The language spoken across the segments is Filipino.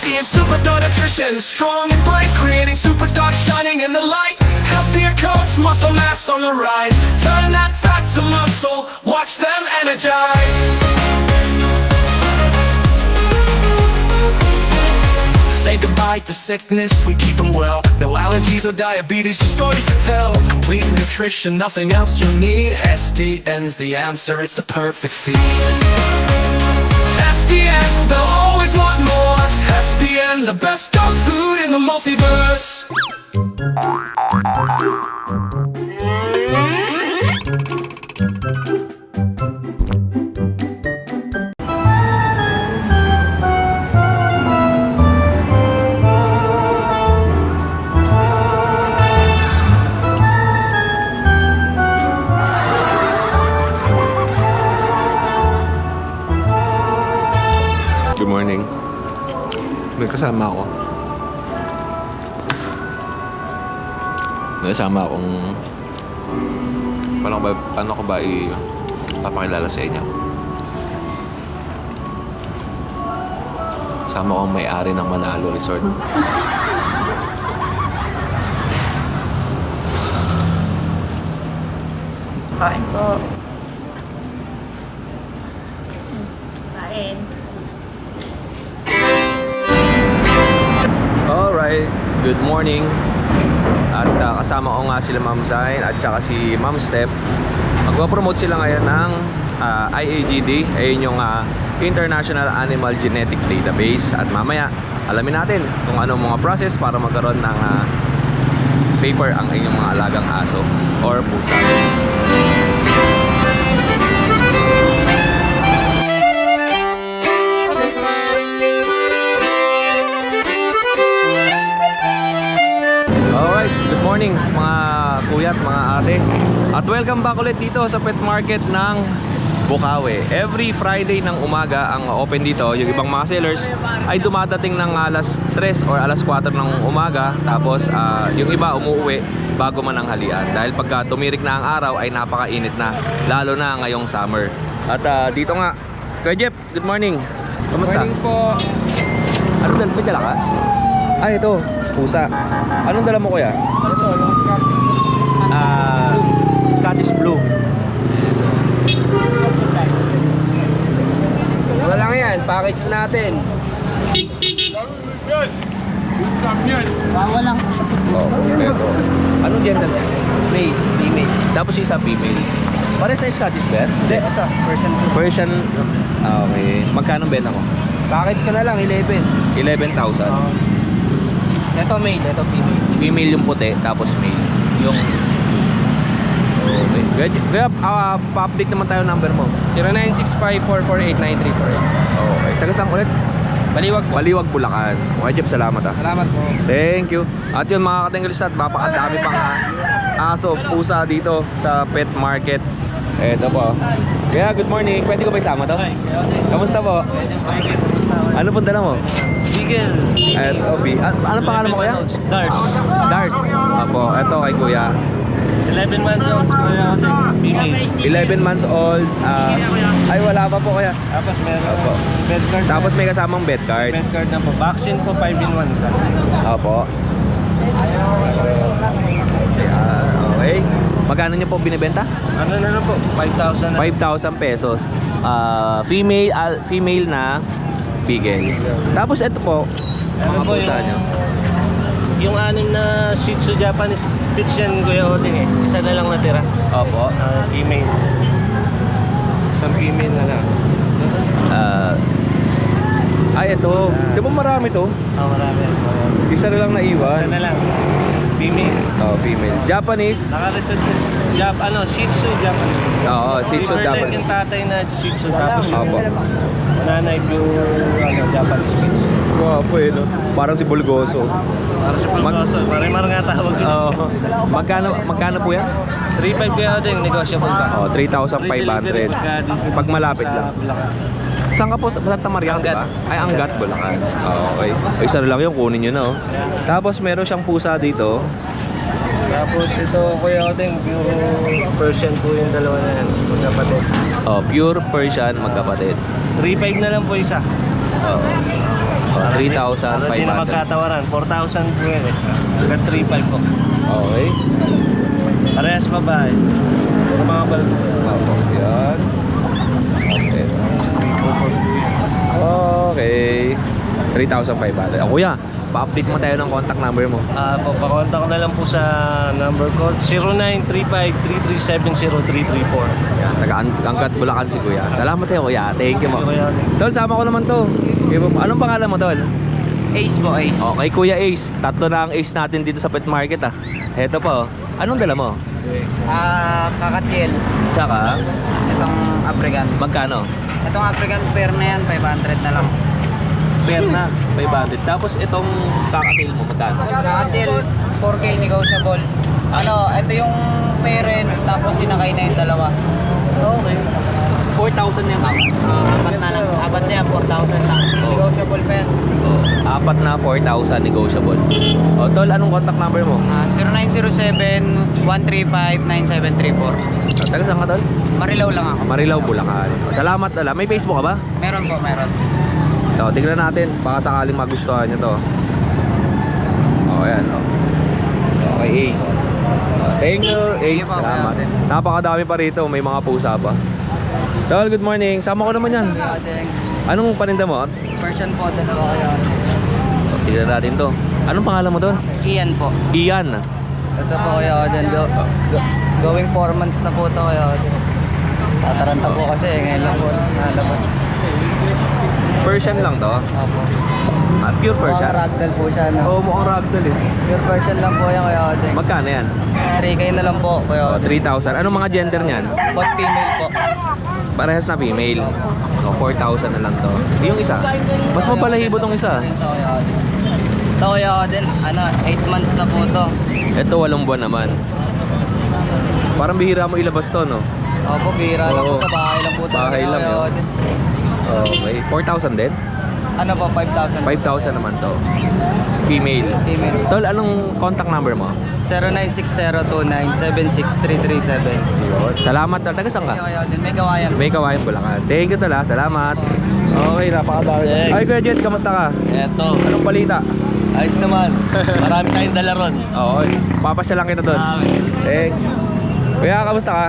Tasty and super dog nutrition, strong and bright, creating super dog shining in the light. Healthier coats, muscle mass on the rise. Turn that fat to muscle, watch them energize. Say goodbye to sickness, we keep them well. No allergies or diabetes, just stories to tell. Complete nutrition, nothing else you need. SDN's the answer, it's the perfect feed. SDN, they'll always want more. SDN, the best dog food in the multiverse. Good morning. May kasama ako. May kasama akong... Paano ko ba ipapakilala sa inyo? Kasama akong may-ari ng Manalo Resort. Kain po. Kain. Alright, good morning. At kasama ko nga sila Ma'am Zain at saka si Ma'am Steph. Magpo-promote sila ngayon ng IAGD. Ayun yung International Animal Genetic Database. At mamaya, alamin natin kung ano mga process para magkaroon ng paper ang inyong mga alagang aso or pusa. Good morning mga kuya at mga ate. At welcome back ulit dito sa pet market ng Bukawi. Every Friday ng umaga ang open dito. Yung ibang mga sellers ay dumadating ng alas 3 or alas 4 ng umaga. Tapos yung iba umuwi bago man ang halian. Dahil pagka tumirik na ang araw ay napakainit na. Lalo na ngayong summer. At dito nga, Kuya Jeff, good morning. Kamusta? Morning po. Anong may dala ka? Ay, ito. Pusa. Anong dala mo kuya? Ito, yung Scottish Blue. wala lang yan, package natin. Walang Oo, pero anong gender niya? Male, female. Tapos isa female. Pares na Scottish Bear? Hindi, ito, Persian. Okay. Magkano benta mo? package ka na lang, 11. 11,000. Ito male, ito female. Female yung puti, tapos male yung... Okay. Kaya pa-update naman tayo number mo. 0965-448-9348. Okay. Taga saan ulit? Baliwag po. Baliwag, Bulacan. Okay, Jeff, salamat Salamat po. Thank you. At yun mga katingalisat, mapakadami pang aso, pusa dito sa pet market. Eto po. Kaya good morning. Pwede ko ba isama to? Kamusta po? Ano pong dala mo? Eagle. Eto, ano pangalan mo kuya? Dars. Dars. Apo, eto kay kuya. 11 months old, kuya Otek. Female. 11 months old. Ay, wala pa po kuya. Tapos meron Opo. bed card. Tapos may kasamang bed card. Bed card na po. Vaccine po 5-in-1 isa. Opo. Okay. Magkano niyo po binibenta? Ano na lang po? 5,000 na. 5,000 pesos. Female na bigel. Tapos ito po, Ano mga po pusa niyo. yung 6 na Shih Tzu Japanese Spitz yan, Kuya Otek eh. Isa na lang natira. Opo. Female. Isang female na lang. Ay, ito. Di ba marami to? Marami. Isa na lang naiwan. Isa na lang. Female. Oh, female. Japanese. Naka-resort Shih Tzu Japanese. Oo, Shih Tzu Liver leg Japanese. yung tatay na Shih Tzu tapos yung Opo. nanay yung Japanese Spitz. Guwapo eh, no? Parang si Bulgoso. Para sa pagkaso. Marimar nga tawag yun. Oo. Magkano po yan? 3,500 kaya din, negotiable pa. Oh, 3,500. Pag malapit lang. Saan ka po? Sa Santa Maria, di ba? Ay, Angat, Bulacan. Okay. Isa na lang yung kunin nyo na, oh. Tapos meron siyang pusa dito. Tapos ito, Kuya Oting, pure Persian po yung dalawa na yan. Magkapatid. Oh, pure Persian, magkapatid. 3,500 na lang po isa. Oo. Oh, 3,500. Hindi na magkatawaran. 4,000 po yan eh. Hanggang 3,500 po. Okay. Parehas babae. Puro mga balbo. Opo, yan. Okay. 3,500. Oh, kuya, pa-update mo tayo ng contact number mo. Papakontak ko na lang po sa number ko. 0935-3370-334. Yan, taga-Angkat Bulacan si kuya. Salamat sa'yo kuya. Thank you mo. Thank you, kuya. Tol, sama ko naman to. Anong pangalan mo, Tol? Ace po, Ace. Okay, Kuya Ace. Tatlo na ang Ace natin dito sa pet market ah. Heto po. Anong dala mo? Kakatil. Tsaka, Itong African. magkano? Itong African pair na yan, 500 na lang. Fair na, 500. Tapos itong kakatail mo, magkano? Kakatil, 4K negotiable. Ito yung parent, tapos sinakay na yung dalawa. Okay. 4,000 yung Apat na lang. Apat na yan, 4,000 lang. Negotiable pa yan. apat na 4,000 negotiable. O, Tol, anong contact number mo? 0907-135-9734. Taga saan ka, Tol? Marilaw lang ako. Marilaw, Bulacan. Salamat, Tol. May Facebook ka ba? Meron po, meron. So, tignan natin. Baka sakaling magustuhan nyo to. Ayan. Okay, Ace. Thank you, Ace. Sige po, Salamat. Napakadami pa rito. May mga pusa pa. Tol, good morning. Sama ko naman yan. Anong paninda mo? Version po, dalawa kayo. Tignan natin to. Anong pangalan mo doon? Kian po. Ian. Ito po kayo din. Going 4 months na po ito kayo. Tataranta po kasi ngayon lang po nalabas. Persian lang to. Opo. Pure Mukhang Persian. ragdoll po siya. Oo, No? mukhang ragdoll eh. Pure Persian lang po yan kayo din. Magkano yan? 3K na lang po kayo. 3,000. Anong mga gender niyan? Bot female po. Parehas na female. O, 4,000 na lang to. Yung isa, mas mabalahibo tong isa. Ito kayo din. 8 months na po ito. Ito, 8 buwan naman. Parang bihira mo ilabas to, no? Opo, bihira lang po Oo. sa bahay lang po. Bahay lang, kayo yun. din. Okay. 4,000 din? Ano po, 5,000. 5,000 naman to. Female. Female. Tol, anong contact number mo? 096029-76337. Salamat, Tol. Taga saan ka? Kayo din. May kawayan. May kawayan Bulacan. Thank you, Tol. Salamat. Okay, napakadami. Ay, Kuya Jet, kamusta ka? Eto. Anong balita? Ayos naman. Marami tayong dala ron. Oo, papasya lang kita doon. Thank you. Kuya, kamusta ka?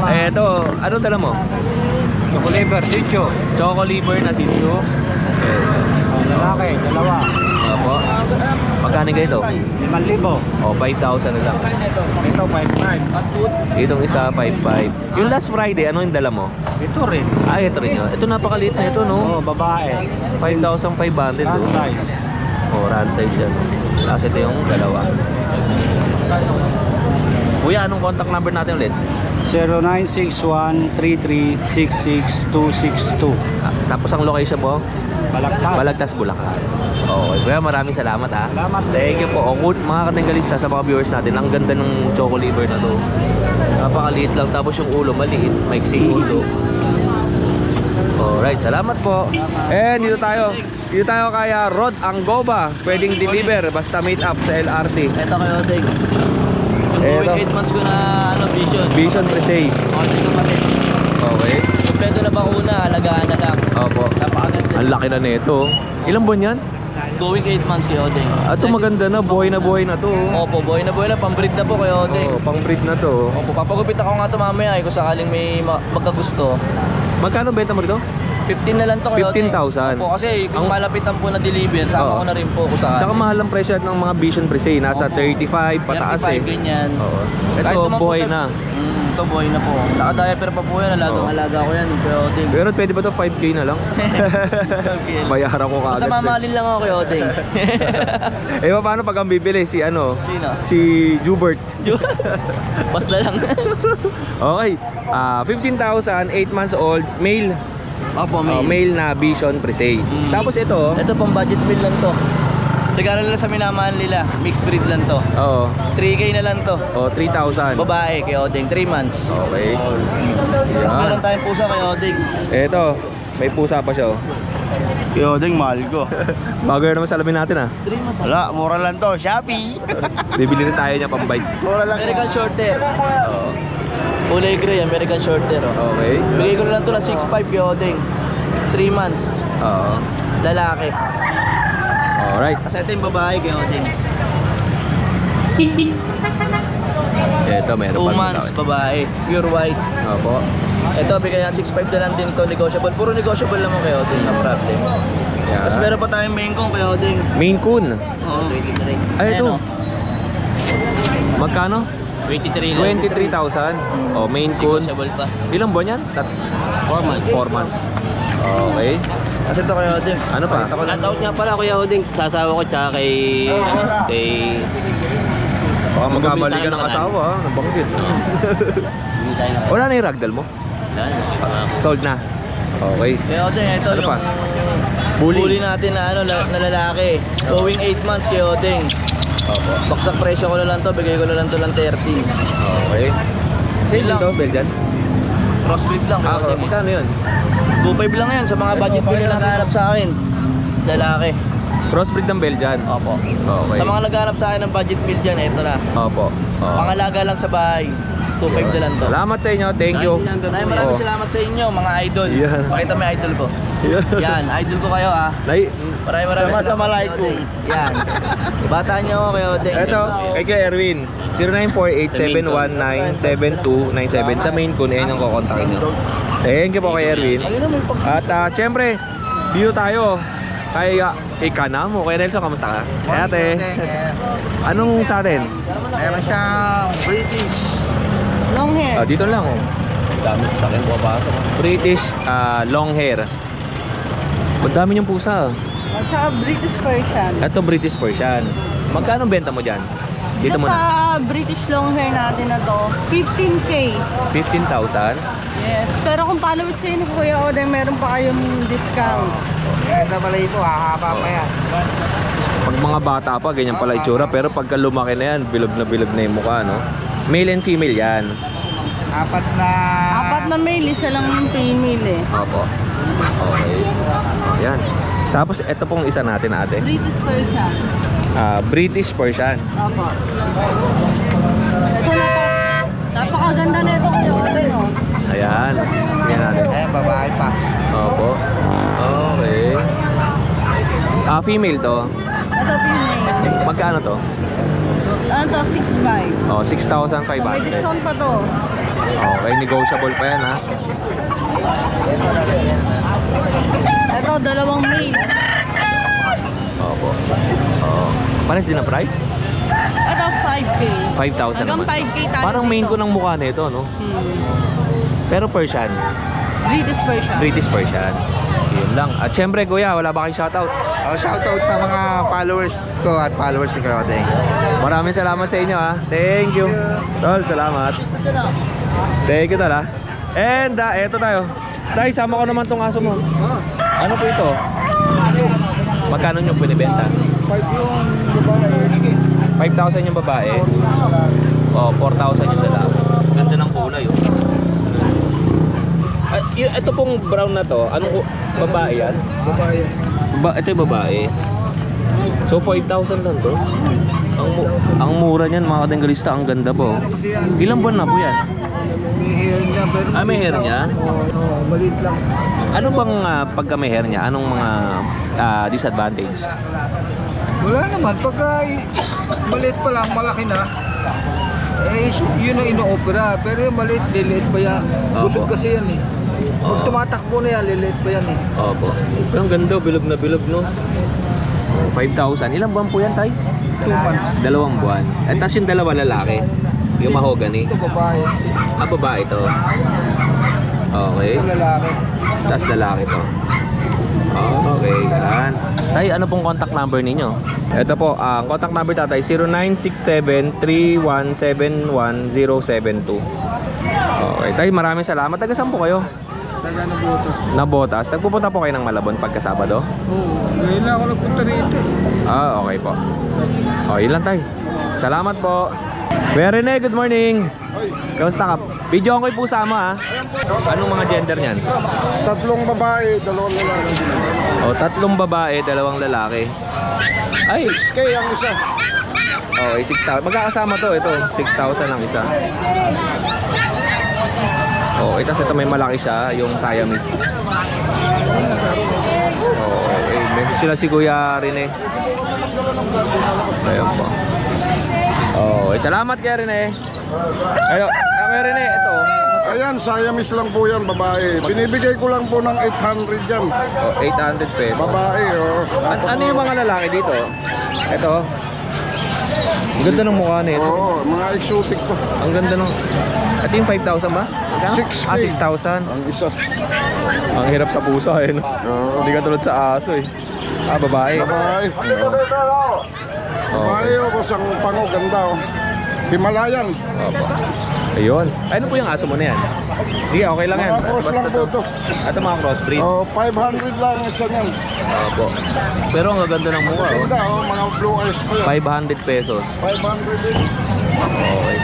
Eh, ito, anong dala mo? Choco liver, Chicho. Choco liver na Shih Tzu. Lalaki, dalawa. Opo. Magkano kayo ito? 5,000. O, 5,000 na lang. Ito, 5,900. Itong isa, 5,500. Yung last Friday, ano yung dala mo? Ito rin. Ay, ito rin yun. Ito napakaliit na ito, no? Babae. 5,500. Run oh. size. Oh, run size yan. Tapos ito yung dalawa. Kuya, anong contact number natin ulit? 0961-3366-262. Tapos ang location mo? Balagtas. Balagtas, Bulacan. Okay, kuya, maraming salamat ha. Salamat. Thank you po. O, good, mga katinggalista sa mga viewers natin, ang ganda ng choco liver na to. Napakaliit lang, tapos yung ulo maliit, maiksi ulo. Alright, salamat po. And dito tayo. Dito tayo kaya Rod Angoba. Pwedeng deliver, basta meet up sa LRT. Ito kayo, Ding. Eto. 8 months ko na vision. Vision Presay. Okay, kapatid. Okay. Kompleto na bakuna, alagaan na lang. Opo. Napakaganda. Ang laki na nito. Ilang buwan yan? Going 8 months kayo, Ding. Ito maganda na, buhay na to. Opo, buhay na, pambreed na po kayo, Ding. Oh, pang breed na to. Opo, papagupit ako nga ito mamaya kung sakaling may magkagusto. Magkano benta mo rito? 15 na lang to kayo, Ding. 15,000. Opo, kasi kung Ang- malapitan po na deliver, sama Oo. ko na rin po kung sakaling. Tsaka mahal ang presyo ng mga Vision Presay. Nasa Opo. 35 pataas 35, eh. ganyan. Oo. Kahit Ito, naman po buhay na- na. Ito buhay na po. Naka-diaper pa po yan, alaga ko yan. Pero, Ding. Pero pwede ba to 5K na lang? Bayaran ko Basta kagad. mamahalin lang ako kayo, Ding. Eh, paano pag ang bibili si ano? Sino? Si Jubert. Basta lang. Okay. 15,000, 8 months old, male. Opo, Male na Vision Presay. Tapos ito, Ito pang budget meal lang to. Regalo lang sa minamahal nila. Mixed breed lang to. oo. 3K na lang to. 3,000. Babae kay Oding, 3 months. Okay. Tapos Yan. meron tayong pusa kay Oding. Ito, may pusa pa siya. Oh. Yo, ding mahal ko. Bago yun naman salamin natin ah. 3 months. Wala, mura lang to. Shopee. Bibili rin tayo niya pang bike. Mura lang. American Shorthair. Kulay gray, American Shorthair. Oh. Okay. Bigay ko na lang to ng 6.5 kay Oding. 3 months. Oo. Lalaki. Alright. Kasi ito yung babae kay Oding. Ito, meron 2 pa months, babae. Pure white. Opo. Ito, bigyan 6.5 na lang din to, negotiable. Puro negotiable naman kay Oding, no problem. Yan. Tapos meron pa tayong main kong kay Oding. Maine Coon. Oo. Ay, ito. Ayan, oh. Magkano? 23 lang. 23,000. Oh, Maine Coon. Negotiable pa. Ilang buwan yan? 4 months. 4 months. Okay. Kasi ito kay Oding. Ano pa? Pakita ko lang. Shoutout nga pala Kuya Oding, sasawa ko tsaka kay Baka magkamali ka ng asawa, ha? Nabanggit. hindi tayo na Wala na yung ragdoll mo? Sold na. Okay. Kay Oding, ito Ano yung pa? bully natin na na lalaki. Going 8 months kay Oding. Opo. Baksak presyo ko na lang to, bigay ko na lang to lang 13. Okay. Same lang. dito, Belgian? Crossbreed lang kay Oding. Magkano yun? 2.5 lang yan sa mga budget bill na naghahanap sa akin. Lalaki. Crossbreed ng Belgian. Opo. Okay. Sa mga naghahanap sa akin ng budget bill dyan, ito na. Opo. Pangalaga lang sa bahay. 2.5 na lang to. Salamat sa inyo. Thank you. Maraming Oh. salamat sa inyo, mga idol. Yan. Pakita mo yung idol ko. Yan. Yan, idol ko kayo ha. Maraming Sama-sama salamat. like ko. Yan. Bata nyo ako kayo. Ito, kay Kuya Erwin. 0948-719-7297. Sa main ko, ayan yung kukontakin nyo. Thank you po kay Erwin. At syempre, dito tayo. Kay Kanamo. Kay Nelson, kamusta ka? Kay ate. Anong sa atin? Meron siyang British. Long hair. Dito lang oh. Dami sa akin pumapasok. British long hair. Ang dami niyong pusa. At saka British Persian. Ito British Persian. Magkano benta mo dyan? Dito Sa muna. British long hair natin na to, 15K. 15,000. Yes. Pero kung followers kayo ni Kuya Odeng, meron pa kayong discount. Ganda pala ito, hahaba pa yan. Pag mga bata pa, ganyan pala itsura. Pero pagka lumaki na yan, bilog na yung mukha, no? Male and female yan. Apat Apat na male, isa lang yung female eh. Opo. Okay. Ayan. Tapos ito pong isa natin ate. British Persian. British Persian. Opo. Ito na po. Napakaganda na ito Kuya Odeng oh. Ayan. Tingnan natin. babae pa. Opo. Okay. Female to. Ito female. Magkano to? Ano to? 6.5. Oh, May 6,500. discount pa to. Okay, negotiable pa yan ha. Ito, dalawang male. Opo. Oh. Pares din ang price? Ito, 5K. 5,000 Hanggang naman. 5K tayo Parang main dito. ko ng mukha nito, no? Pero Persian. British Persian. British Persian. Yun lang. At syempre, kuya, wala ba kayong shoutout? Shoutout sa mga followers ko at followers ni Kuya Odeng. Maraming salamat sa inyo, ha. Thank you. Tol, salamat. Thank you, tol, ha. And, eto tayo. Tay, sama ko naman tong aso mo. Ano po ito? Magkano nyo pinibenta? 5,000 yung babae. Oh, 4,000 yung lalaki. Ganda ng kulay, oh. Ito pong brown na to, anong babae yan? Babae. Ito yung babae. So 5,000 lang to. Ang mura niyan mga kadenggalista, ang ganda po. Ilang buwan na po yan? May hair niya, pero May hair niya? maliit lang. Ano bang pagka may hair niya? Anong mga disadvantage? Wala naman, pagka maliit pa lang, malaki na. Yun ang ino-opera, pero yung maliit, liliit pa yan. Busog Opo. kasi yan eh. Pag Oo. tumatakbo na yan, liliit pa yan eh. Opo. Pero ang ganda, bilog na bilog, no? 5,000. Ilang buwan po yan, tay? 2 months. 2 buwan. At tas yung dalawa lalaki. Yung mahogany. Ito babae, Babae to. Okay. ito lalaki. Tas lalaki to. Okay. Yan. Tay, ano pong contact number ninyo? Ito po, ang contact number tatay, 0967-3171-072. Okay. Tay, maraming salamat. Taga saan po kayo? Taga na butos. Nabotas. Nagpupunta po kayo ng Malabon pagka Sabado? Oo, ngayon na ako nagpunta rito. Okay po. Yun lang tay. Salamat po. Kuya Rene, good morning. Kamusta ka? Video ko po sama ha. Anong mga gender niyan? 3 babae, 2 lalaki. 3 babae, 2 lalaki. Ay, Kaya ang isa. okay, 6,000. Magkakasama to, ito. 6,000 ang isa. Oh, ito may malaki siya, yung Siamese. Oh, okay. Message sila si Kuya Rene. Ayun po. Oh, salamat Kuya Rene. Ayun, Kuya Rene, ito. Ayan, Siamese lang po yan, babae. Binibigay ko lang po ng 800 yan. Oh, 800 pesos. Babae, oh. Ano yung mga lalaki dito? Ito. Ang ganda ng mukha nito. Oo, mga exotic po. Ang ganda ng... Ito yung 5,000 ba? Magkano? 6K. Ah, 6,000. Ang isa. Ang hirap sa pusa eh, no? Oo. Hindi ka tulad sa aso eh. Ah, babae. Babae. Babae, oh, kusang pango, ganda, oh. Himalayan. Opo. Ayun. Ano po yung aso mo na yan? Sige, okay lang yan. Mga cross lang po ito. Ito mga crossbreed. Oh, 500 lang isa niyan. Opo. Pero ang ganda ng mukha, oh. Ganda, oh, mga blue eyes po yan. 500 pesos. 500 din. Okay.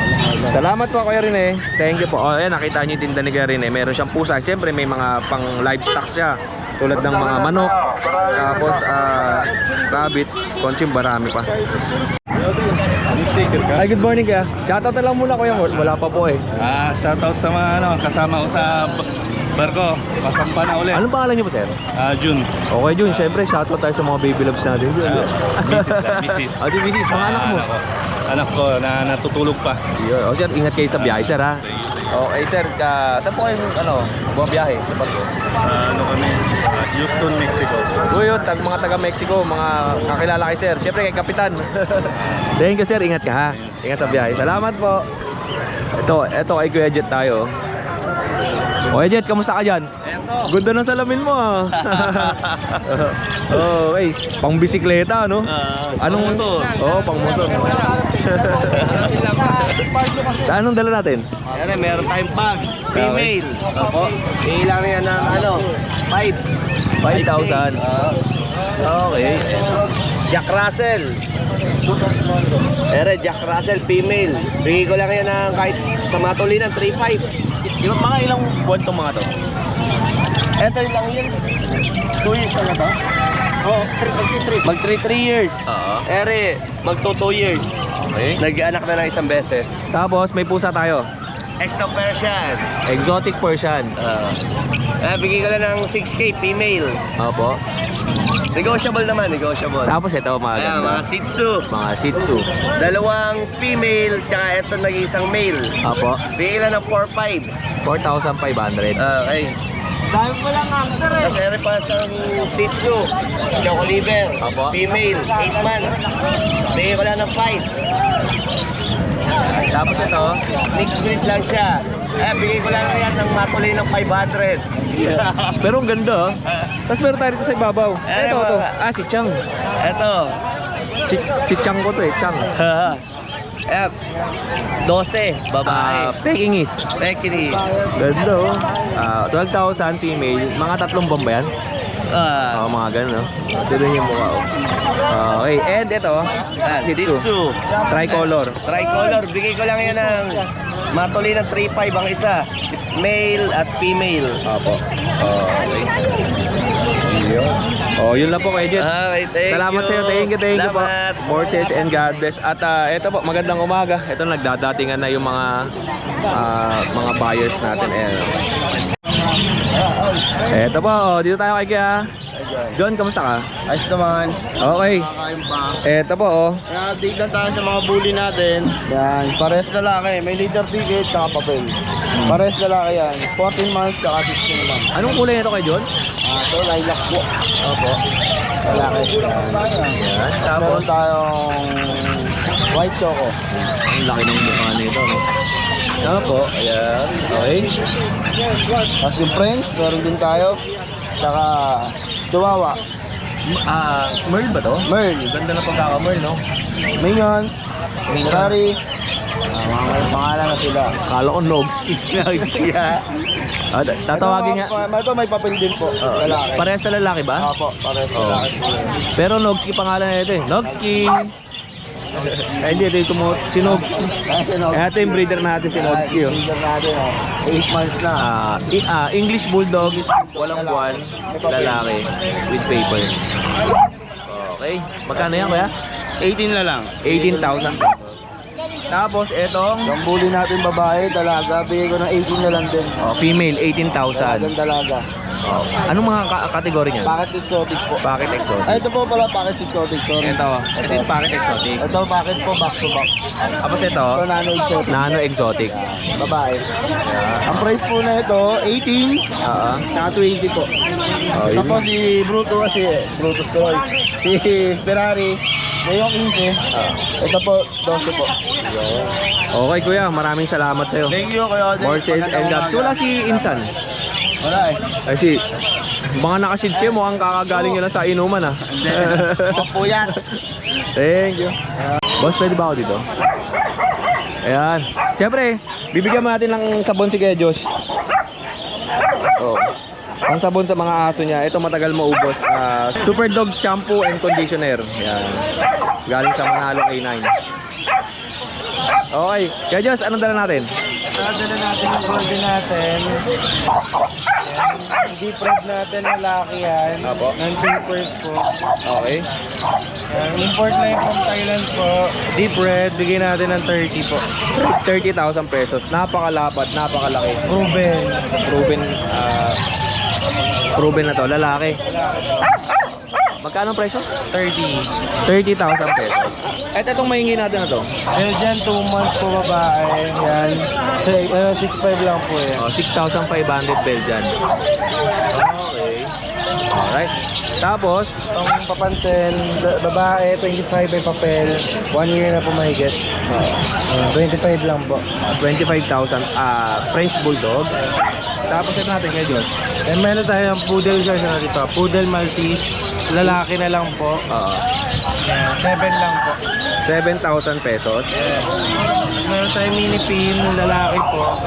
Salamat po Kuya Rene. Thank you po. Oh, ayan, nakita niyo yung tinda ni Kuya Rene. Meron siyang pusa. Siyempre may mga pang livestock siya. Tulad ng mga manok. Tapos rabbit. Konchim, marami pa. Ay, good morning Kuya. Shoutout na lang muna Kuya. Wala pa po eh. Shoutout sa mga kasama ko sa barko. Pasampa na ulit. Anong pangalan niyo po sir? June. Okay Jun, siyempre shoutout tayo sa mga baby loves natin. Mrs. Oh, di Mrs. Mga anak mo. Anak ko na natutulog pa. Oh sir, ingat kayo sa biyahe sir ha. Okay sir, saan po kayo bumabiyahe sa barko? Kami? Houston, Mexico. Uy, mga taga Mexico, mga kakilala kay sir. Siyempre kay Kapitan. Thank you sir, ingat ka ha. Ingat sa biyahe. Salamat po. Ito kay Kuya Jet tayo. Kuya Jet, kamusta ka dyan? Ganda ng salamin mo ah. Okay, pang bisikleta no? Anong motor? Oo, pang motor. Anong dala natin? Yan, meron tayong bag. Female. Opo. Ilang yan ng 5,000. Okay. Jack Russell. Jack Russell female. Bigay ko lang yan ng kahit sa mga tulinan, 3.5. Mga ilang buwan tong mga to? Ito lang yun. 2 years na to? Oo, mag 3 years. Oo. Mag 2 years. Okay. Nag-anak na ng isang beses. Tapos may pusa tayo. Exo Persian. Exotic Persian. Bigay ko lang ng 6K female. Opo. Negotiable naman, negotiable. Tapos ito mga Ayan, ganda. mga Shih Tzu. Mga Shih Tzu. 2 female, tsaka ito nag-isang male. Opo. Bigay lang ng 4.5. 4,500. Okay. Dahil mo lang Tapos ere pa sa Shih Tzu, Choco Liver, Apo. female, 8 months. Bigay ko lang ng 5. Tapos ito. Mixed breed lang siya. Bigay ko lang yan ng matuloy ng 500. Pero ang ganda. Tapos meron tayo dito sa ibabaw. Ito to. Si Chang. Ito. Si Chang ko to eh. Chang. 12, babae. Pekingis. Pekinis. Ganda oh. 12,000 female. Mga 3 buwan ba yan? Mga ganun, no? Tignan yung mukha, oh. Okay, and ito, Shih Tzu. Tricolor. Tricolor. Bigay ko lang yan ng matuloy ng 3.5 ang isa. Male at female. Opo. Okay. Yun lang po kay Jet. Okay, thank Salamat you. sa'yo. Thank you po. Salamat. More sales and God bless. At ito po, magandang umaga. Ito nagdadatingan na yung mga buyers natin. Ito po, dito tayo kay Kuya John, kamusta ka? Ayos naman. Okay. Ito po, Update lang tayo sa mga bully natin. Yan, pares lalaki. May leader ticket, saka papel. Pares lalaki yan. 14 months, saka 16 months. anong kulay nito kay John? Ito, lilac po. Opo. Lalaki. Yan. Tapos, Meron tayong white choco. ang laki ng mukha nito, no? Opo, ayan. Okay. Tapos yung French, meron din tayo. Saka Chihuahua. Merl ba to? Merl. Ganda na pagkaka-Merl, no? Minions. Ferrari. Mga pangalan na sila. Kala ko Nogski. Tatawagin nga. Ito may papel din po. Lalaki. Parehas sa lalaki ba? Opo, pares lalaki. Pero Nogski pangalan na ito eh. Nogski! Hindi, ito yung si Nogski. Ito yung breeder natin si Nogski. Oh. Leader natin, 8 months na. English Bulldog, walang buwan, lalaki, with paper. Okay. Magkano yan kuya? 18 na lang. 18,000 pesos. Tapos etong Yung bully natin babae, dalaga, bigay ko ng 18 na lang din. female, 18,000. Dalagang dalaga. Anong mga kategory niyan? Packet exotic po. Packet exotic. Ay, ito po pala, packet exotic. Sorry. Ito yung packet exotic. Ito, packet po, back to back. Tapos ito, Ito, nano exotic. nano exotic. Babae. Ang price po na ito, 18, saka 20 po. Ito po si Bruto kasi, Brutus Troy. Si Ferrari, ngayong 15. Ito po, 12 po. Okay kuya, maraming salamat sa'yo. Thank you, Kuya Odin. More sales and God. So, wala si Insan. Wala eh. Ay si, mga nakashades kayo, mukhang kakagaling nyo lang sa inuman ah. Off po yan. Thank you. Boss, pwede ba ako dito? Ayan. Siyempre, bibigyan mo natin ng sabon si Kuya Josh. Oh. Ang sabon sa mga aso niya, ito matagal maubos. Super Dog Shampoo and Conditioner. Ayan. Galing sa Manalo K9. Okay. Kuya Josh, anong dala natin? Dala natin yung golden natin. Deep red natin, lalaki yan. Apo. Non-papers po. Okay. Import line from Thailand po. Deep red, bigay natin ng 30 po. 30,000 pesos. Napakalapad, napakalaki. Proven. Proven na to, lalaki. Magkano ang presyo? 30,000 pesos. At itong mahingi natin na to. Ayun dyan, 2 months po babae. Yan. 6'5 lang po yan. 6,500 Belgian. Okay. Alright. Tapos, Itong papansin, babae, 25 ay papel. 1 year na po mahigit. 25 lang po. 25,000 French Bulldog. Tapos ito natin ngayon. And meron tayong poodle siya dito. Poodle Maltese. Lalaki na lang po. 7 lang po. 7,000 pesos. Meron tayong mini pin, lalaki po.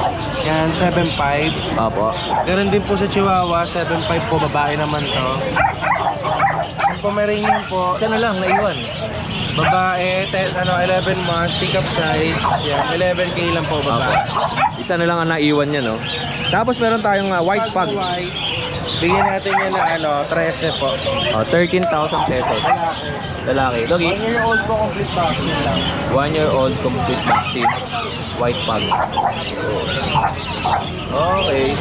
Yan, 7'5". Opo. Meron din po sa Chihuahua, 7'5 po, babae naman to. Yung Pomeranian po, Isa na lang, naiwan. babae, 11 months, pick up size. Yan, 11K lang po babae. Isa na lang ang naiwan niya, no? Tapos meron tayong white pug. White, bigyan natin yan na 13 po. 13,000 pesos. Lalaki. Logi, 1 year old po, complete vaccine lang. 1-year-old complete vaccine. White pug. Okay.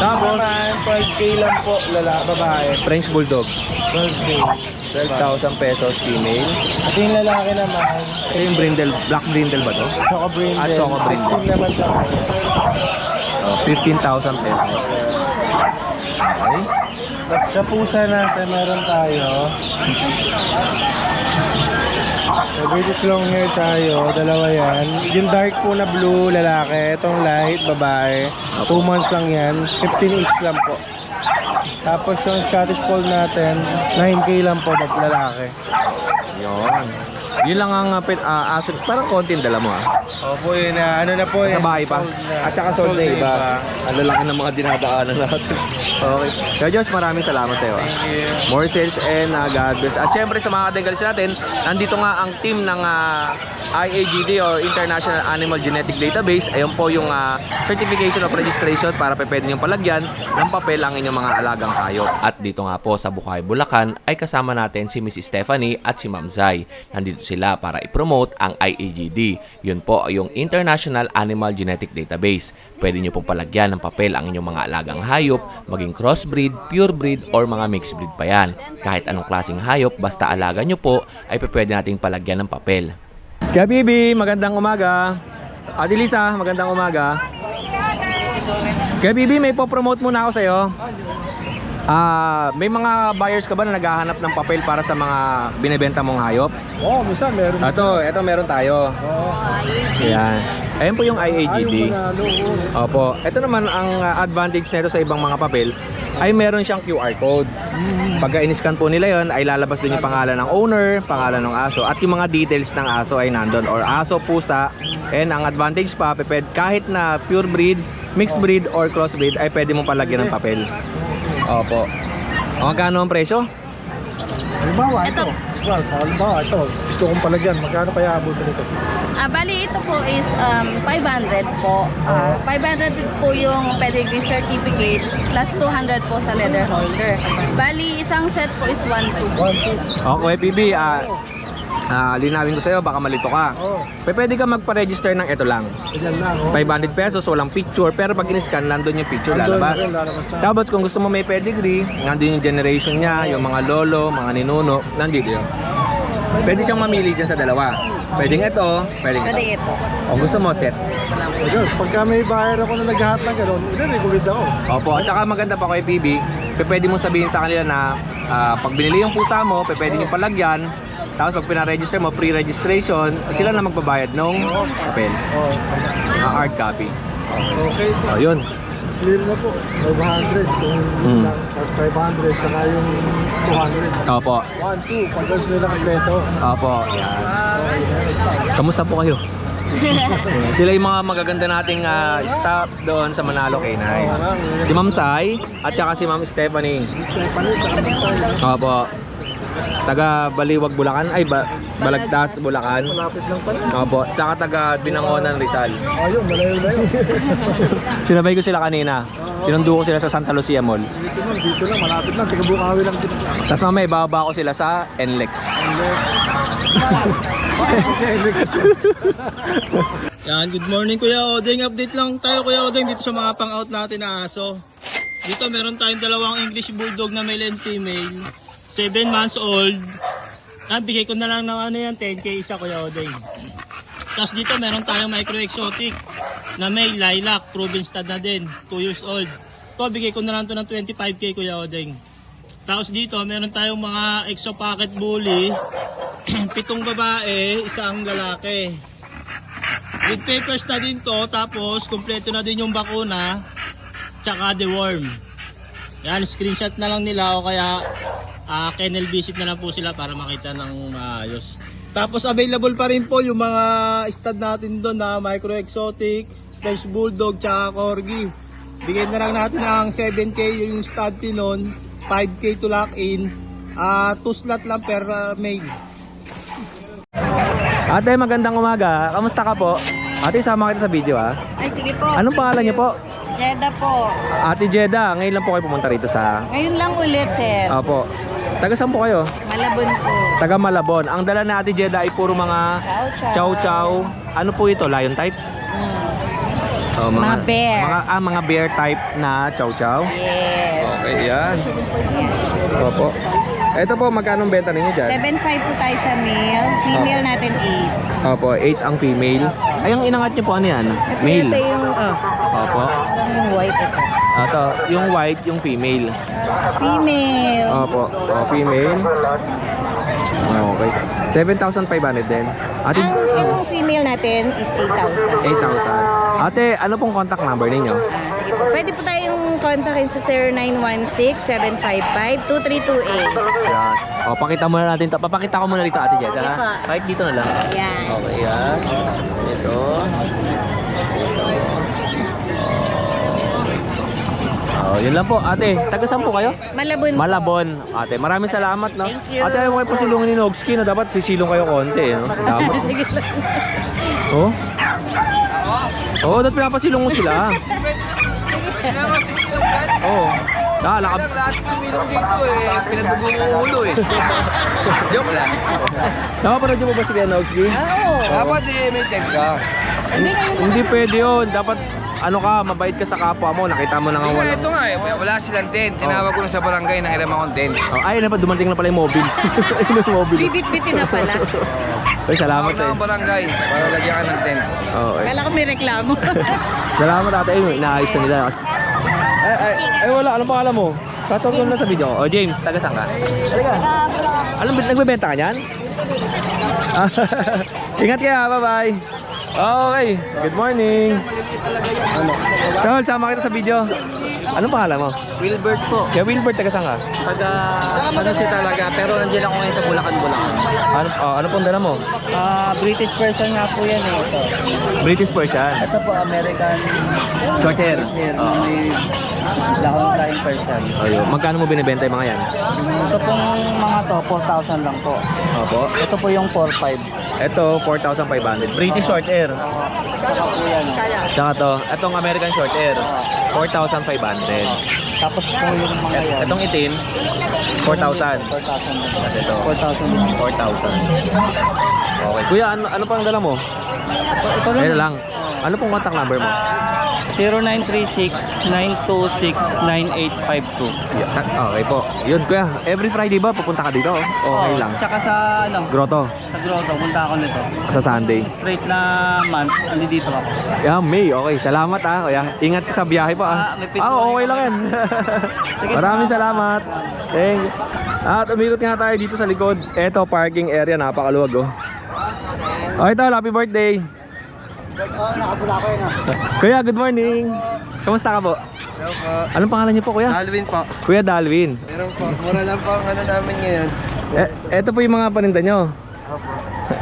Tapos, 12K lang po, babae. French Bulldog. 12K. 12,000 pesos female. At yung lalaki naman, Ito yung brindle, black brindle ba to? Choco Brindle. Choco Brindle. 15 naman tayo. 15,000 pesos. Okay. Tapos sa pusa natin, meron tayo. So, British long hair tayo, dalawa yan. Yung dark po na blue, lalaki. Itong light, babae. 2 months lang yan. 15 each lang po. Tapos yung Scottish Fold natin, 9K lang po, lalaki. Yun. Yun lang ang aso. Parang konti yung dala mo ah. Opo, yun na. Ano na po Sa yan? bahay pa. Sold na. At saka sold na iba. Ang lalaki ng mga dinadaanan natin. Okay. Kaya Diyos, maraming salamat sa iyo. Thank you. More sales and God bless. At syempre sa mga katinggalis natin, nandito nga ang team ng IAGD or International Animal Genetic Database. Ayun po yung certification of registration para pwede niyong palagyan ng papel ang inyong mga alagang hayop. At dito nga po sa Bukawi, Bulacan ay kasama natin si Miss Stephanie at si Ma'am Zai. Nandito sila para i-promote ang IAGD. Yun po ay yung International Animal Genetic Database. Pwede niyo pong palagyan ng papel ang inyong mga alagang hayop, maging crossbreed, purebreed, or mga mixed breed pa yan. Kahit anong klaseng hayop, basta alaga nyo po, ay pwede nating palagyan ng papel. Kaya Bibi, magandang umaga. Ate Lisa, magandang umaga. Kaya Bibi, may po-promote muna ako sa'yo. May mga buyers ka ba na naghahanap ng papel para sa mga binebenta mong hayop? Oo, minsan meron. Ito meron tayo. Yan. Ayan po yung IAGD. Opo. Ito naman ang advantage nito sa ibang mga papel ay meron siyang QR code. Pagka in-scan po nila yon, ay lalabas din yung pangalan ng owner, pangalan ng aso, at yung mga details ng aso ay nandun, or aso, pusa. And ang advantage pa, kahit na pure breed, mixed breed, or crossbreed, ay pwede mong palagyan ng papel. Opo. Magkano ang presyo? Halimbawa, ito. Halimbawa, ito. Gusto kong palagyan. Magkano kaya abutin ito? Bali, ito po is 500 po. 500 po yung pedigree certificate plus 200 po sa leather holder. Bali, isang set po is 1,200. Okay, PB. linawin ko sa'yo, baka malito ka. Oo. Pwede ka magpa-register ng ito lang. Ganyan lang. 500 pesos, walang picture, pero pag in-scan, nandun yung picture lalabas. Lalabas na. Tapos kung gusto mo may pedigree, nandun yung generation niya, yung mga lolo, mga ninuno, nandito yun. Pwede siyang mamili dyan sa dalawa. Pwedeng ito, pwedeng Pwede ito. ito. Kung gusto mo, set. Ayun, pagka may buyer ako na naghahat ng gano'n, regulate ako. Opo, at saka maganda pa kay PB, pwede mo sabihin sa kanila na pag binili yung pusa mo, pwede nyo palagyan. Tapos pag pina-register mo, pre-registration, sila na magbabayad ng papel. Oh, Hard copy. okay. O, yun. Clear na po. 500 kung lang. Tapos 500, saka yung 200. Opo. 1, 2, pag gusto nila kompleto. Opo. Yan. Kamusta po kayo? Sila yung mga magaganda nating staff doon sa Manalo K9. Si Ma'am Sai at saka si Ma'am Stephanie. Stephanie, saka Magsay. Opo. Taga Baliwag, Bulacan. Ay, Balagtas, Bulacan. Malapit lang pala. Opo. Tsaka taga Binangonan, Rizal. Ayun, malayo-layo. Sinabay ko sila kanina. Sinundo ko sila sa Santa Lucia Mall. Dito lang, malapit lang. Tiga Bukawi lang din. Tapos mamaya ibababa ko sila sa NLEX. Yan, good morning Kuya Odeng. Update lang tayo Kuya Odeng dito sa mga pang-out natin na aso. Dito meron tayong dalawang English Bulldog na male and female. 7 months old. Bigay ko na lang ng ano yan, 10k isa Kuya Odeng. Tapos dito meron tayong micro exotic na male lilac, proven stud na din, 2 years old. Ito bigay ko na lang to ng 25k Kuya Odeng. Tapos dito meron tayong mga exo pocket bully, 7 babae, 1 lalaki. With papers na din to, tapos kumpleto na din yung bakuna, tsaka deworm. Yan, screenshot na lang nila o kaya kennel visit na lang po sila para makita ng maayos. Tapos available pa rin po yung mga stud natin doon na micro exotic, French bulldog, tsaka corgi. Bigyan na lang natin ang 7k yung stud pinon, 5k to lock in, 2 slot lang per male. Ate, magandang umaga. Kamusta ka po? Ate, sama kita sa video ha. Ay, sige po. Anong pangalan niyo po? Jeddah po. Ate Jeddah, ngayon lang po kayo pumunta rito sa... Ngayon lang ulit, sir. Opo. Taga saan po kayo? Malabon po. Taga Malabon. Ang dala na Ate Jeddah ay puro mga chow chow. Ano po ito? Lion type? Oh, Mga bear. Mga bear type na chow chow. Yes. Okay, yan. Opo. Ito po, magkano ang benta ninyo dyan? 7.5 po tayo sa male. Female natin 8. Opo, 8 ang female. Ay, ang inangat nyo po ano yan? Male. Ito yung, Opo. yung white ito. Ito, yung white, yung female. Female. Opo, female. Okay. 7,500 din. Ate, Yung female natin is 8,000. 8,000. Ate, ano pong contact number ninyo? Sige po. Pwede po tayong kontakin sa 0916-755-2328. Yan. O, pakita muna natin. Papakita ko muna dito, Ate Jeddah. Okay po. Ha? Kahit dito na lang. Yan. Okay, yan. Ito. Oh, yun lang po. Ate, taga saan po kayo? Malabon po. Malabon. Ate, maraming salamat, no? Thank you. Ate, ayaw mo kayo pasilungin ni Nogski, no? Dapat sisilong kayo konti, no? Dapat. Sige lang. Oh? Oo, dapat pinapasilong mo sila. Oo. Lahat sumilong dito pinadugo mo ulo Joke lang. Nakapanood niyo po ba si Kuya Nogski? Oo. Dapat may tag ka. Hindi ngayon. Hindi pwede yun. Dapat ano ka, mabait ka sa kapwa mo. Nakita mo na nga wala. Ito nga wala silang tent. Tinawag ko na sa barangay na hiram akong tent. Oh, ay, na pa dumating na pala yung mobile. Ayun yung mobile. Bibit-bitin na pala. Ay, salamat Tawag sa na ang barangay para lagyan ka ng tent. Okay. Kala ko may reklamo. Salamat ate. Ay, inaayos na nila. Ay, wala. Anong pangalan mo? Tatawag ko na sa video. Oh, James, taga saan ka? Alam, nagbebenta ka niyan? Ingat kaya, bye-bye. Okay, good morning. Tol, sama kita sa video. Anong pangalan mo? Wilbert po. Kaya Wilbert, taga saan ka? Ano siya talaga, pero nandiyan ako ngayon sa Bulacan. Ano pong dala mo? British person nga po yan ito. British Persian. Ito po, American Short hair. may lahong flying person. Ayun. Magkano mo binibenta yung mga yan? Ito pong mga to, 4,000 lang po. Opo. Ito po yung 4,500. Ito, 4,500. British short hair. Saka po yan. Tsaka to, itong American short hair, 4,500. Tapos po yung mga yan. Itong itim, 4,000. 4,000. Kasi ito, 4,000. 4,000. Okay. Kuya, ano pang dala mo? Ito lang. Ayun lang. Ano pong contact number mo? 0936-926-9852. Okay po. Yun kuya, every Friday ba pupunta ka dito? Okay lang. Tsaka sa Grotto, sa Grotto, punta ako nito. sa Sunday. Straight na month, andi dito ako. Yeah, May. Okay, salamat kuya. Ingat ka sa biyahe po May pit okay lang yan. Sige, Maraming salamat. Thank you. At umikot nga tayo dito sa likod. Eto, parking area, napakaluwag oh. Okay tol, happy birthday. Nakabula ko yun Kuya, good morning. Kamusta ka po? Hello po. Anong pangalan niyo po kuya? Alvin po. Kuya Dalvin. Meron po. Mura lang po ang ano namin ngayon. Eto po yung mga paninda nyo.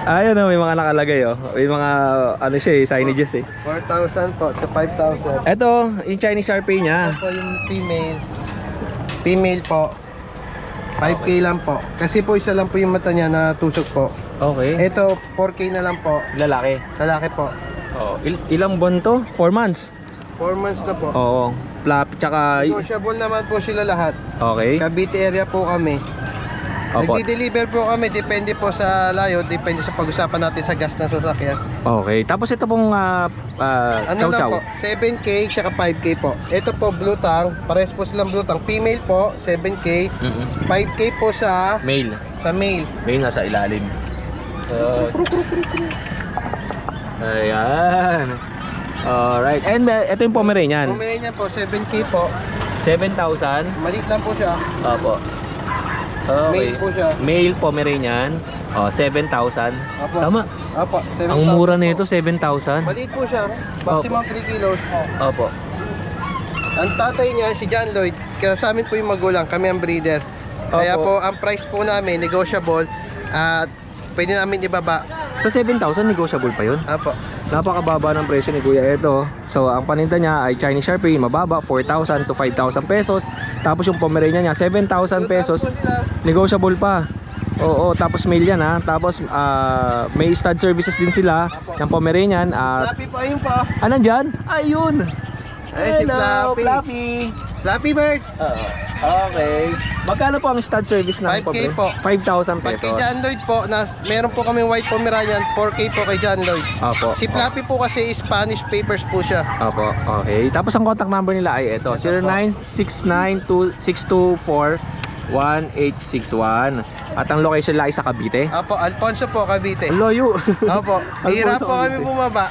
Ayun may mga nakalagay May mga ano siya signages 4,000 po to 5,000. Eto, yung Chinese Sharpei niya. Ito po yung female. Female po. 5K lang po. Kasi po isa lang po yung mata niya na tusok po. Okay. Ito 4K na lang po. Lalaki. Lalaki po. Ilang buwan to? 4 months? 4 months na po. Oo. Flap, tsaka... Negotiable naman po sila lahat. Okay. Cavite area po kami. Opo. Nagdi-deliver po kami. Depende po sa layo. Depende sa pag-usapan natin sa gas ng sasakyan. Okay. Tapos ito pong Ano lang po, 7K tsaka 5K po. Ito po blue tang, pares po silang blue tang. Female po, 7K. 5K po sa Male. male. Male nasa ilalim. Ayan. Alright. And ito yung Pomeranian. Pomeranian po, 7K po. 7,000. Maliit lang po siya. Opo. Okay. Male po siya. Male Pomeranian. 7,000. Opo. Tama. Opo, 7,000 Ang mura po. nito, 7,000. Maliit po siya. Maximum 3 kilos. Opo. Ang tatay niya, si John Lloyd, kaya sa amin po yung magulang, kami ang breeder. Kaya Opo. po, ang price po namin, negotiable, at pwede namin ibaba. So 7,000 negotiable pa yun. Opo. Napakababa ng presyo ni Kuya ito. So ang paninda niya ay Chinese Sharpei, mababa, 4,000 to 5,000 pesos. Tapos yung Pomeranian niya, 7,000 pesos. Negotiable pa. Oo, tapos male yan Tapos may stud services din sila ng Pomeranian. Fluffy po, ayun po. Nandyan? Ayun! Ay, si Fluffy. Fluffy! Fluffy bird. Okay. Magkano po ang stud service ng 5K po. 5,000 Pag kay pesos. John Lloyd po, meron po kami white Pomeranian, 4K po kay John Lloyd. Opo. Si Fluffy po kasi Spanish papers po siya. Opo, okay. Tapos ang contact number nila ay ito, 096926241861. At ang location nila ay sa Cavite. Opo, Alfonso po, Cavite. Ang layo. Opo, hira Alfonso, po kami Cavite. bumaba.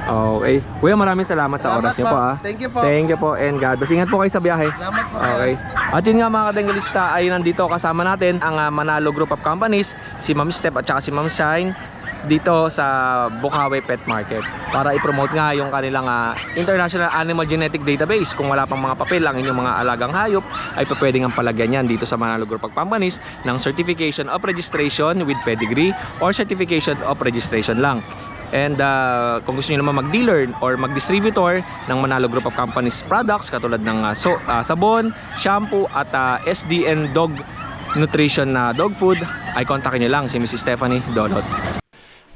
Okay. Kuya, maraming salamat sa oras Salamat niyo po po. Thank you po. Thank you po and God bless. Ingat po kayo sa biyahe. Salamat po. Okay. At yun nga mga kadengalista, ay nandito kasama natin ang Manalo Group of Companies, si Ma'am Step at saka si Ma'am Shine dito sa Bukawi Pet Market para i-promote nga yung kanilang International Animal Genetic Database. Kung wala pang mga papel ang inyong mga alagang hayop ay pwedeng ang palagyan yan dito sa Manalo Group of Companies ng Certification of Registration with Pedigree or Certification of Registration lang. And kung gusto niyo naman mag-dealer or mag-distributor ng Manalo Group of Companies products katulad ng sabon, shampoo at SDN dog nutrition na dog food, ay kontakin niyo lang si Mrs. Stephanie Dolot.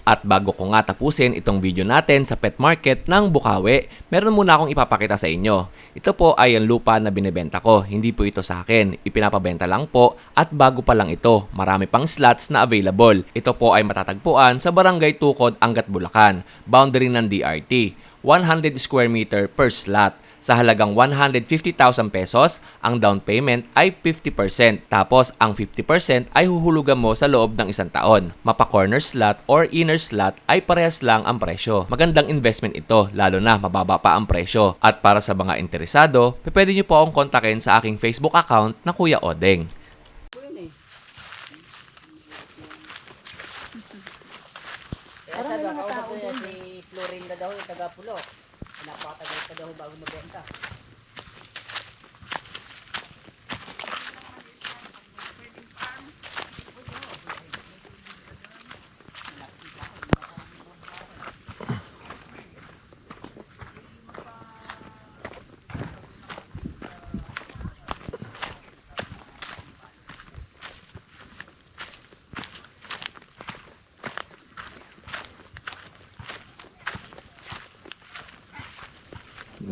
At bago ko nga tapusin itong video natin sa pet market ng Bukawi, meron muna akong ipapakita sa inyo. Ito po ay ang lupa na binibenta ko, hindi po ito sa akin. Ipinapabenta lang po at bago pa lang ito, marami pang slots na available. Ito po ay matatagpuan sa Barangay Tukod, Angat, Bulacan, boundary ng DRT. 100 square meter per slot. Sa halagang 150,000 pesos, ang down payment ay 50%. Tapos ang 50% ay huhulugan mo sa loob ng 1 taon. Mapa corner slot or inner slot ay parehas lang ang presyo. Magandang investment ito, lalo na mababa pa ang presyo. At para sa mga interesado, pwede nyo po akong kontakin sa aking Facebook account na Kuya Odeng.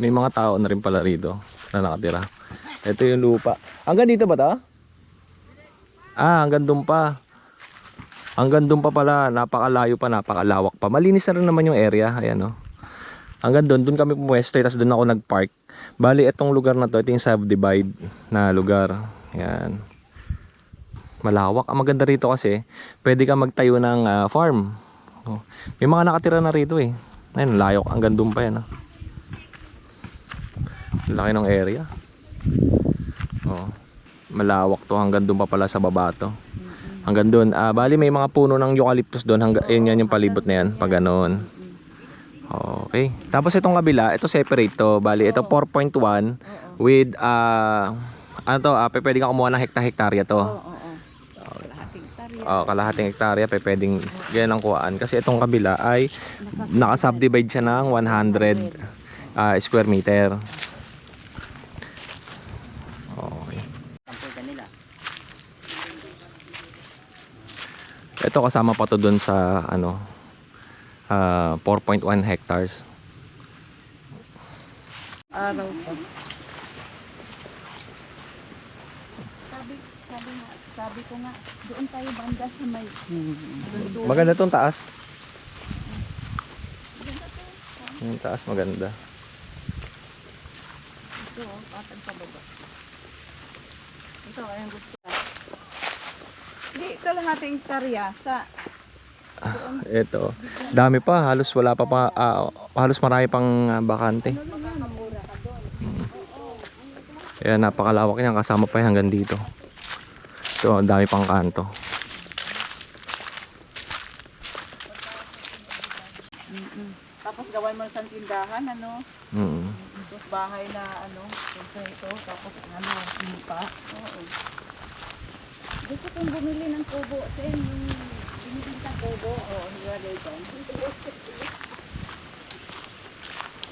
May mga tao na rin pala rito na nakatira. Ito yung lupa. Hanggang dito ba to? Ah, hanggang doon pa. Hanggang doon pa pala. Napakalayo pa, napakalawak pa. Malinis na rin naman yung area. Ayan o. Hanggang doon kami pumuwesto. Tapos doon ako nag-park. Bali, itong lugar na to, ito yung subdivide na lugar. Ayan. Malawak. Ang maganda rito kasi, pwede ka magtayo ng farm. Oh. May mga nakatira na rito eh. Ayun, layok. Hanggang doon pa yan. Laki ng area. Oh. Malawak to. Hanggang doon pa pala sa baba to. Hanggang doon. Bali, may mga puno ng eucalyptus doon. Yan yung palibot na yan. Pag ganoon. Okay. Tapos itong kabila, ito separate to. Bali, ito 4.1 with ano to, pwede kang kumuha ng hektarya to. Kalahating hektarya, pwedeng ganyan ang kuhaan. Kasi itong kabila ay naka-subdivide siya ng 100 square meter. Okay. Ito kasama pa to dun sa ano 4.1 hectares. Araw po. Sabi ko nga, doon tayo banda sa may... Maganda tong taas. Yung taas maganda. Ito, patag sa baba. Ito, ayun gusto ka. Hindi, kalahating karyasa. Ito. Dami pa, halos wala pa halos marami pang bakante. Ayan, napakalawak niyan, kasama pa hanggang dito. So, dami pang kanto. Tapos gawin mo sa tindahan, ano? Tapos bahay na, ano, ito, tapos ano, lupa. Oo. Gusto kong bumili ng kubo. Kasi yung bumili ng kubo, hiwalay doon.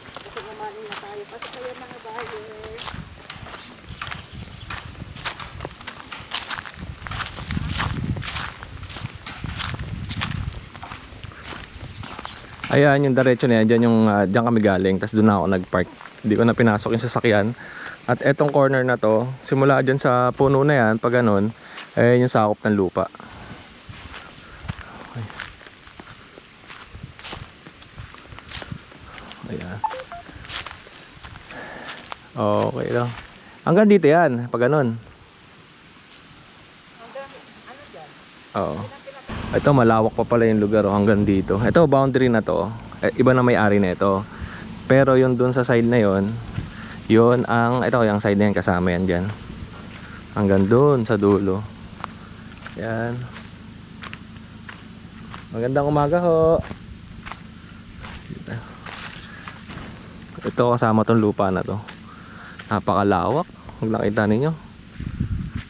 Kasi kumain na tayo. Kasi kayo mga buyer. Ayan, yung diretso na yan, dyan kami galing. Tapos doon na ako nag-park. Hindi ko na pinasok yung sasakyan. At etong corner na to, simula dyan sa puno na yan, pag ganun, yung sakop ng lupa. Okay. Ayan. Okay lang. Hanggang dito yan, pag ganun. Oo. Ito malawak pa pala yung lugar hanggang dito. Ito boundary na to. Iba na may-ari na ito. Pero yung dun sa side na yon, yun ang ito yung side na yan kasama yan diyan. Hanggang dun sa dulo. Yan. Magandang umaga ho. Ito kasama tong lupa na to. Napakalawak. Kung nakita ninyo.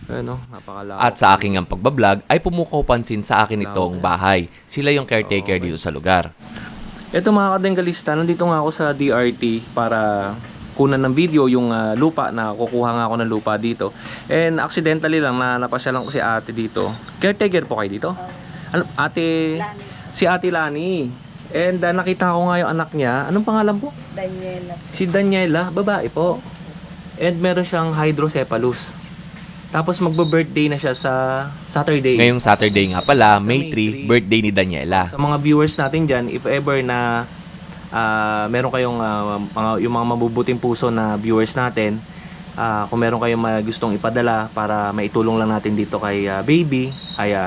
Ano, napakalawak. At sa aking ang pagbablog ay pumukaw pansin sa akin itong bahay. Sila yung caretaker dito sa lugar. Ito mga kadenggalista, nandito nga ako sa DRT para kunan ng video yung lupa na kukuha nga ako ng lupa dito. And accidentally lang na napasyalan ko si ate dito. Caretaker po kayo dito? Ano, ate? Lani. Si ate Lani. And nakita ko nga yung anak niya. Anong pangalan po? Daniela. Si Daniela, babae po. And meron siyang hydrocephalus. Tapos magbo-birthday na siya sa Saturday. Ngayong Saturday nga pala, May 3, birthday ni Daniela. Sa mga viewers natin dyan, if ever na meron kayong yung mga mabubuting puso na viewers natin, kung meron kayong gustong ipadala para maitulong lang natin dito kay baby, ay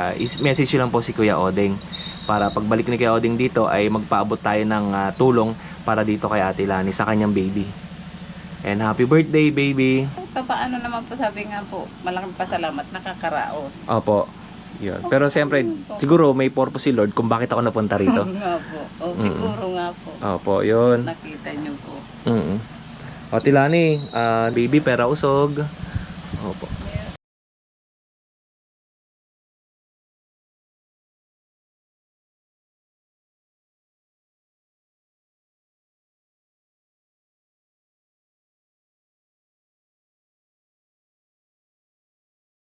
message lang po si Kuya Odeng. Para pagbalik ni Kuya Odeng dito ay magpaabot tayo ng tulong para dito kay Ate Lani sa kanyang baby. And happy birthday, baby. Paano naman po sabi nga po, malaking pasalamat, nakakaraos. Opo. Yun. Pero siyempre, siguro may purpose si Lord kung bakit ako napunta rito. Nga po. Siguro nga po. Opo, yun. Nakita niyo po. Ate Lani, baby pera usog. Opo.